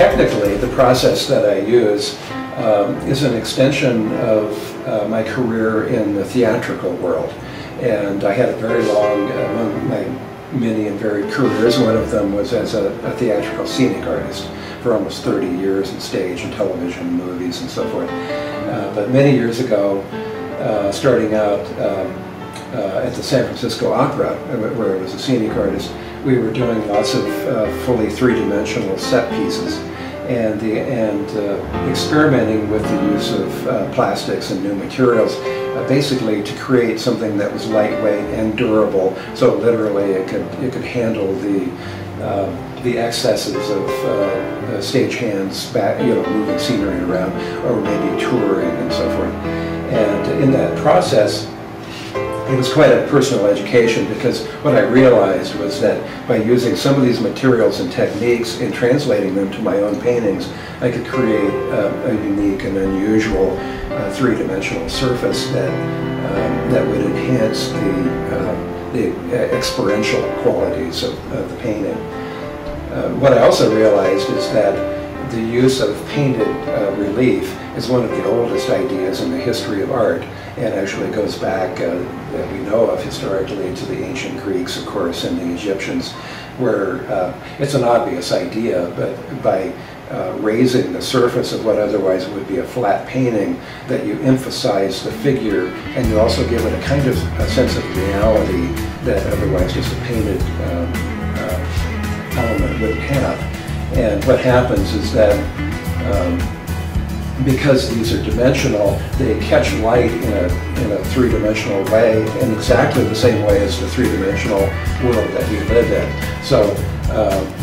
technically, the process that I use is an extension of my career in the theatrical world. And I had a very long, among my many and varied careers, one of them was as a theatrical scenic artist for almost 30 years in stage and television and movies and so forth. But many years ago, starting out at the San Francisco Opera, where I was a scenic artist, we were doing lots of fully three-dimensional set pieces and experimenting with the use of plastics and new materials, basically to create something that was lightweight and durable. So literally, it could handle the excesses of stagehands, moving scenery around, or maybe touring and so forth. And in that process, it was quite a personal education, because what I realized was that by using some of these materials and techniques and translating them to my own paintings, I could create a unique and unusual three-dimensional surface that would enhance the experiential qualities of the painting. What I also realized is that the use of painted relief is one of the oldest ideas in the history of art, and actually goes back, that we know of historically, to the ancient Greeks, of course, and the Egyptians, where it's an obvious idea, but by raising the surface of what otherwise would be a flat painting, that you emphasize the figure, and you also give it a kind of a sense of reality that otherwise just a painted element wouldn't have. And what happens is that because these are dimensional, they catch light in a three-dimensional way, in exactly the same way as the three-dimensional world that we live in. So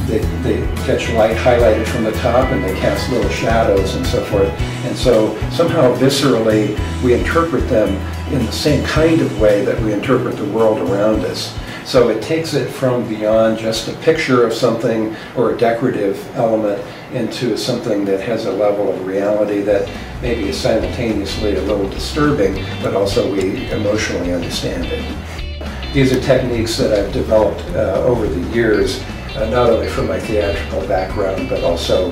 they catch light highlighted from the top, and they cast little shadows and so forth. And so somehow viscerally we interpret them in the same kind of way that we interpret the world around us. So it takes it from beyond just a picture of something or a decorative element into something that has a level of reality that maybe is simultaneously a little disturbing, but also we emotionally understand it. These are techniques that I've developed over the years, not only from my theatrical background, but also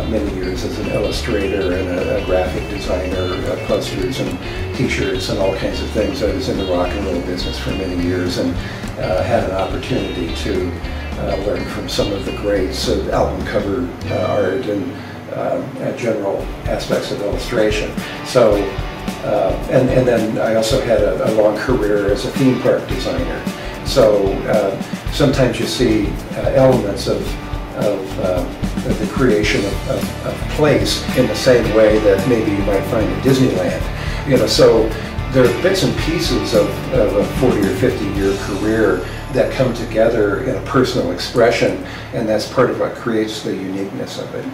many years as an illustrator and a graphic designer, posters and t-shirts and all kinds of things. I was in the rock and roll business for many years, and had an opportunity to learn from some of the greats of album cover art and general aspects of illustration. So, and then I also had a long career as a theme park designer. So sometimes you see elements of the creation of place in the same way that maybe you might find at Disneyland. So there are bits and pieces of a 40 or 50-year career that come together in a personal expression, and that's part of what creates the uniqueness of it.